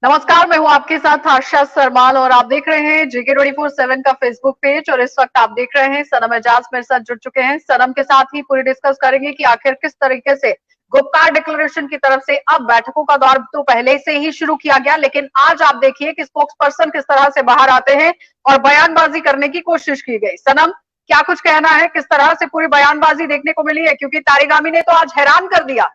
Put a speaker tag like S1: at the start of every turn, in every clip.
S1: नमस्कार, मैं हूँ आपके साथ आशा सरमाल और आप देख रहे हैं जीके 24/7 का फेसबुक पेज। और इस वक्त आप देख रहे हैं सनम एजाज मेरे साथ जुड़ चुके हैं। सनम के साथ ही पूरी डिस्कस करेंगे कि आखिर किस तरीके से गुप्कार डिक्लेरेशन की तरफ से अब बैठकों का दौर तो पहले से ही शुरू किया गया, लेकिन आज आप देखिए कि स्पोक्स पर्सन किस तरह से बाहर आते हैं और बयानबाजी करने की कोशिश की गई। सनम, क्या कुछ कहना है, किस तरह से पूरी बयानबाजी देखने को मिली है, क्योंकि तारिगामी ने तो आज हैरान कर दिया।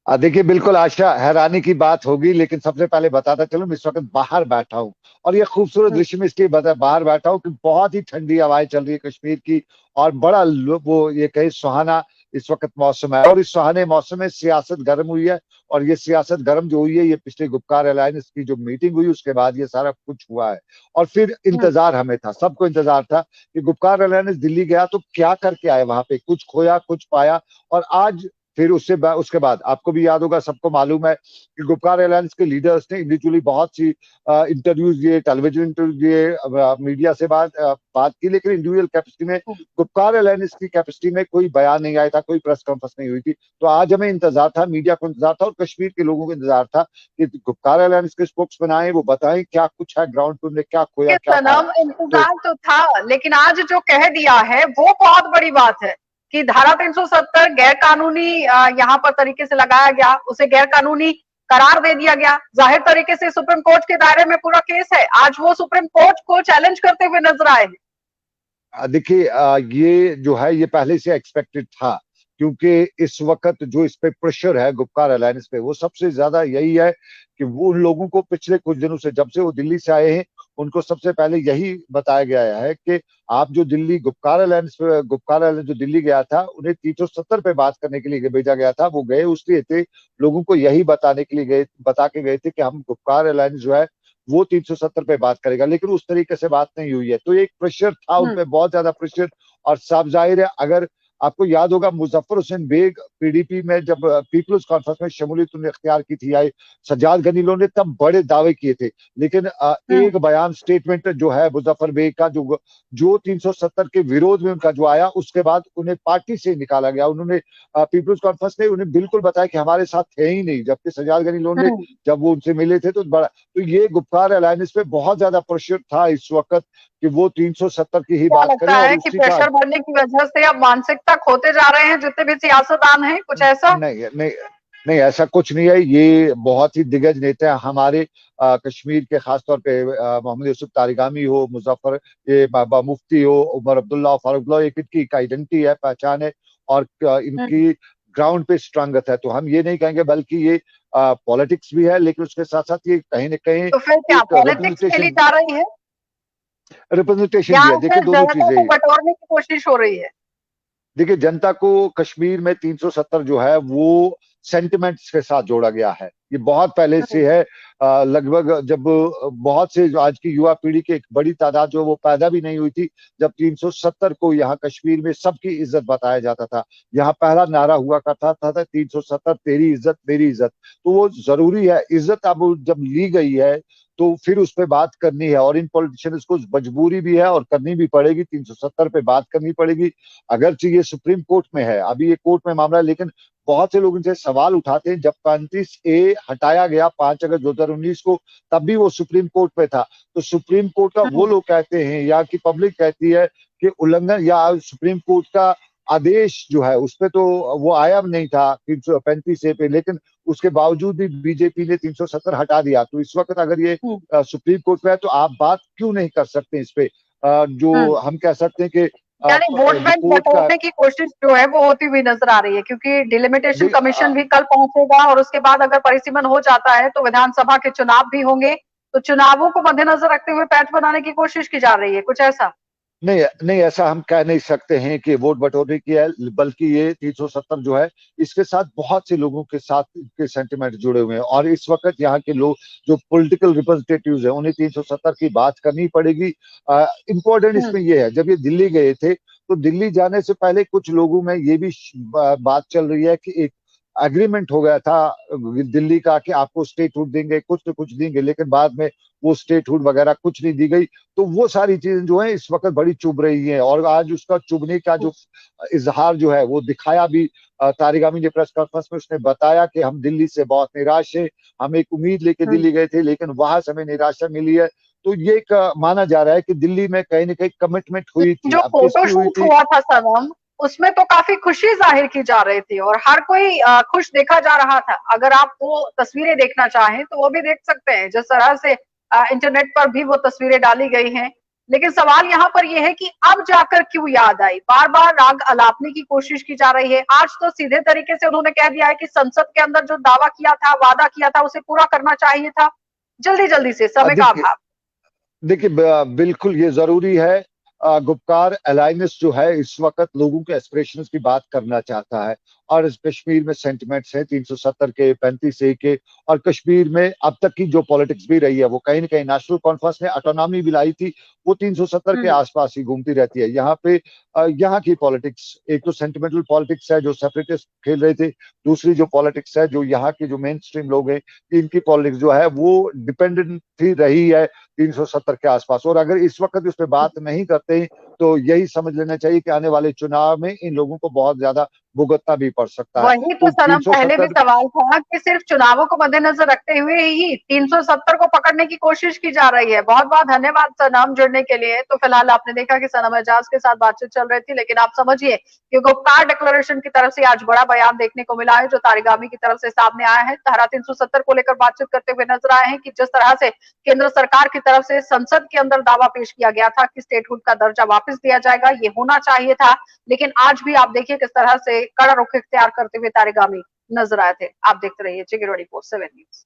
S2: देखिए, बिल्कुल आशा, हैरानी की बात होगी, लेकिन सबसे पहले बताता चलूं, मैं इस वक्त बाहर बैठा हूं और ये खूबसूरत दृश्य में इसलिए बाहर बैठा हूं कि बहुत ही ठंडी हवाएं चल रही है कश्मीर की। और बड़ा वो ये कहे सुहाना इस वक्त मौसम है, और इस सुहाने मौसम में सियासत गर्म हुई है। और ये सियासत गर्म जो हुई है, ये पिछले गुप्कार अलायंस की जो मीटिंग हुई उसके बाद ये सारा कुछ हुआ है। और फिर इंतजार हमें था, सबको इंतजार था कि गुप्कार अलायंस दिल्ली गया तो क्या करके आए, वहां पे कुछ खोया कुछ पाया। और आज फिर उसके बाद आपको भी याद होगा, सबको मालूम है कि गुपकार एयरलाइंस के लीडर्स ने इंडिविजुअली बहुत सी इंटरव्यूज दिए, टेलीविजन इंटरव्यू दिए, मीडिया से बात की, लेकिन इंडिविजुअल कैपेसिटी में गुपकार एयरलाइंस की कैपेसिटी में कोई बयान नहीं आया था, कोई प्रेस कॉन्फ्रेंस नहीं हुई थी। तो आज हमें इंतजार था, मीडिया को इंतजार था और कश्मीर के लोगों को इंतजार था कि गुपकार एयरलाइंस के स्पोक्समैन आए, वो बताएं क्या कुछ है ग्राउंड पे, उन्होंने क्या खोया क्या पाया।
S1: सनम,
S2: तो
S1: इंतजार तो था, लेकिन आज जो कह दिया है वो बहुत बड़ी बात है कि धारा 370 गैर कानूनी यहाँ पर तरीके से लगाया गया, उसे गैर कानूनी करार दे दिया गया। जाहिर तरीके से सुप्रीम कोर्ट के दायरे में पूरा केस है। आज वो सुप्रीम कोर्ट को चैलेंज करते हुए नजर आए हैं।
S2: देखिए, ये जो है ये पहले से एक्सपेक्टेड था, क्योंकि इस वक्त जो इस पे प्रेशर है गुपकार अलायंस पे, वो सबसे ज्यादा यही है कि वो उन लोगों को पिछले कुछ दिनों से, जब से वो दिल्ली से आए हैं, उनको सबसे पहले यही बताया गया है कि आप जो दिल्ली गुपकार अलायंस जो दिल्ली गया था, उन्हें 370 पे बात करने के लिए भेजा गया था। वो गए उसलिए थे, लोगों को यही बताने के लिए गए, बता के गए थे कि हम गुपकार अलायंस जो है वो 370 पे बात करेगा, लेकिन उस तरीके से बात नहीं हुई है। तो एक प्रेशर था उनपे, बहुत ज्यादा प्रेशर। और साफ जाहिर है, अगर आपको याद होगा, मुजफ्फर हुसैन बेग पीडीपी में जब पीपल्स कॉन्फ्रेंस में शमूलियत उन्होंने इख्तियार की थी, आए सज्जाद गनी लोगों ने तब बड़े दावे किए थे, लेकिन एक बयान स्टेटमेंट जो है मुजफ्फर बेग का, जो जो 370 के विरोध में उनका जो आया, उसके बाद उन्हें पार्टी से निकाला गया। उन्होंने पीपल्स कॉन्फ्रेंस ने उन्हें बिल्कुल बताया कि हमारे साथ थे ही नहीं, जबकि सज्जाद गनी लोगों ने जब वो उनसे मिले थे तो बड़ा, तो ये गुपकार अलायंस पे बहुत ज्यादा प्रेशर था इस वक्त कि वो 370 की ही
S1: क्या
S2: बात
S1: लगता
S2: करें, और
S1: है कि
S2: उसी का।
S1: प्रेशर बढ़ने की वजह से अब मानसिकता खोते जा रहे हैं जितने भी सियासतदान हैं, कुछ ऐसा?
S2: नहीं नहीं नहीं, ऐसा कुछ नहीं है। ये बहुत ही दिग्गज नेता है हमारे कश्मीर के, खासतौर पे मोहम्मद यूसुफ तारिगामी हो, मुजफ्फर ये बाबा मुफ्ती हो, उमर अब्दुल्ला, फारूकल्ला, एक इनकी आइडेंटिटी है, पहचान है, और इनकी ग्राउंड पे स्ट्रांगत है। तो हम ये नहीं कहेंगे, बल्कि ये पॉलिटिक्स भी है, लेकिन उसके साथ साथ ये कहीं ना कहीं
S1: तो फिर क्या
S2: एक
S1: पॉलिटिक्स खेली
S2: रिप्रेजेंटेशन,
S1: जा रही है
S2: रिप्रेजेंटेशन
S1: या
S2: भी है। देखिए,
S1: फिर
S2: दोनों
S1: जनता को
S2: चीजें।
S1: बटोरने की कोशिश हो रही है?
S2: देखिए, जनता को कश्मीर में 370 जो है वो सेंटिमेंट्स के साथ जोड़ा गया है, ये बहुत पहले से है। लगभग जब बहुत से जो आज की युवा पीढ़ी की एक बड़ी तादाद जो वो पैदा भी नहीं हुई थी, जब 370 को यहाँ कश्मीर में सबकी इज्जत बताया जाता था। यहाँ पहला नारा हुआ करता था 370 तेरी इज्जत मेरी इज्जत। तो वो जरूरी है, इज्जत अब जब ली गई है तो फिर उस पर बात करनी है, और इन पॉलिटिशियंस को मजबूरी भी है और करनी भी पड़ेगी, 370 पे बात करनी पड़ेगी। अगरचे ये सुप्रीम कोर्ट में है, अभी ये कोर्ट में मामला है, लेकिन बहुत से लोग इनसे सवाल उठाते हैं, जब 35A हटाया गया 5 अगस्त 2019 को, तब भी वो सुप्रीम कोर्ट पे था। तो सुप्रीम कोर्ट का वो लोग कहते हैं, या कि पब्लिक कहती है कि उल्लंघन, या सुप्रीम कोर्ट का आदेश जो है उस पे तो वो आया नहीं था 335A पे, लेकिन उसके बावजूद भी बीजेपी ने 370 हटा दिया। तो इस वक्त अगर ये सुप्रीम कोर्ट पे है, तो आप बात क्यों नहीं कर सकते इस पे? जो हम कह सकते हैं कि
S1: यानी वोट
S2: जो
S1: बैंक
S2: कोर्ट का,
S1: बटोरने की कोशिश जो है वो होती हुई नजर आ रही है, क्योंकि डिलिमिटेशन कमीशन भी कल पहुंचेगा और उसके बाद अगर परिसीमन हो जाता है तो विधानसभा के चुनाव भी होंगे। तो चुनावों को मद्देनजर रखते हुए पैठ बनाने की कोशिश की जा रही है, कुछ ऐसा?
S2: नहीं नहीं, ऐसा हम कह नहीं सकते हैं कि वोट बटोरने की है, बल्कि ये 370 जो है, इसके साथ बहुत से लोगों के साथ के सेंटिमेंट जुड़े हुए हैं। और इस वक्त यहाँ के लोग जो पॉलिटिकल रिप्रेजेंटेटिव्स हैं, उन्हें 370 की बात करनी पड़ेगी। इंपॉर्टेंट इसमें यह है, जब ये दिल्ली गए थे तो दिल्ली जाने से पहले कुछ लोगों में ये भी बात चल रही है कि एक एग्रीमेंट हो गया था दिल्ली का कि आपको स्टेटहुड देंगे, कुछ न कुछ देंगे, लेकिन बाद में वो स्टेटहुड वगैरह कुछ नहीं दी गई। तो वो सारी चीजें जो है इस वक्त बड़ी चुभ रही हैं, और आज उसका चुभने का जो इजहार जो है वो दिखाया भी। तारिक आमीन ने प्रेस कॉन्फ्रेंस में उसने बताया कि हम दिल्ली से बहुत निराश हैं, हम एक उम्मीद लेके दिल्ली गए थे, लेकिन वहां से हमें निराशा मिली है। तो ये एक माना जा रहा है कि दिल्ली में कहीं ना कहीं कमिटमेंट हुई थी।
S1: जो
S2: अब
S1: फोटो
S2: किसकी हुई
S1: शूट
S2: थी?
S1: हुआ था सनम, उसमें तो काफी खुशी जाहिर की जा रही थी और हर कोई खुश देखा जा रहा था। अगर आप वो तस्वीरें देखना चाहें तो वो भी देख सकते हैं, जिस तरह से इंटरनेट पर भी वो तस्वीरें डाली गई हैं। लेकिन सवाल यहाँ पर यह है कि अब जाकर क्यों याद आई, बार बार राग अलापने की कोशिश की जा रही है। आज तो सीधे तरीके से उन्होंने कह दिया है कि संसद के अंदर जो दावा किया था, वादा किया था, उसे पूरा करना चाहिए था। जल्दी जल्दी से, समय का
S2: देखिए
S1: अभाव।
S2: देखिए बिल्कुल ये जरूरी है। गुपकार अलायंस जो है इस वक्त लोगों के एस्पिरेशंस की बात करना चाहता है, और इस कश्मीर में सेंटिमेंट्स हैं 370 के, 35A के। और कश्मीर में अब तक की जो पॉलिटिक्स भी रही है वो कहीं ना कहीं नेशनल कॉन्फ्रेंस ने ऑटोनॉमी भी लाई थी, वो 370 के
S1: हम्म।
S2: आसपास ही घूमती रहती है। यहाँ पे यहाँ की पॉलिटिक्स एक तो सेंटिमेंटल पॉलिटिक्स है जो सेपरेटिस्ट खेल रहे थे, दूसरी जो पॉलिटिक्स है जो यहाँ के जो मेन स्ट्रीम लोग हैं इनकी पॉलिटिक्स जो है वो डिपेंडेंट ही रही है 370 के आसपास। और अगर इस वक्त उस पर बात नहीं करते तो यही समझ लेना चाहिए कि आने वाले चुनाव में इन लोगों को बहुत ज्यादा भुगतना भी पड़ सकता है।
S1: वही तो
S2: तो
S1: सनम, पहले भी
S2: 370
S1: सवाल था कि सिर्फ चुनावों को मद्देनजर रखते हुए ही 370 को पकड़ने की कोशिश की जा रही है। बहुत बहुत धन्यवाद सनम जुड़ने के लिए। तो फिलहाल आपने देखा कि सनम एजाज के साथ बातचीत चल रही थी, लेकिन आप समझिए कि गुप्कार डिक्लेरेशन की तरफ से आज बड़ा बयान देखने को मिला है जो तारिक आमीन की तरफ से सामने आया है। धारा 370 को लेकर बातचीत करते हुए नजर आए हैं कि जिस तरह से केंद्र सरकार की तरफ से संसद के अंदर दावा पेश किया गया था कि स्टेटहुड का दर्जा वापस दिया जाएगा, ये होना चाहिए था। लेकिन आज भी आप देखिए किस तरह से कड़ा रुख इख्तियार करते हुए तारिक आमीन नजर आए थे। आप देखते रहिए जिगर 24/7 न्यूज।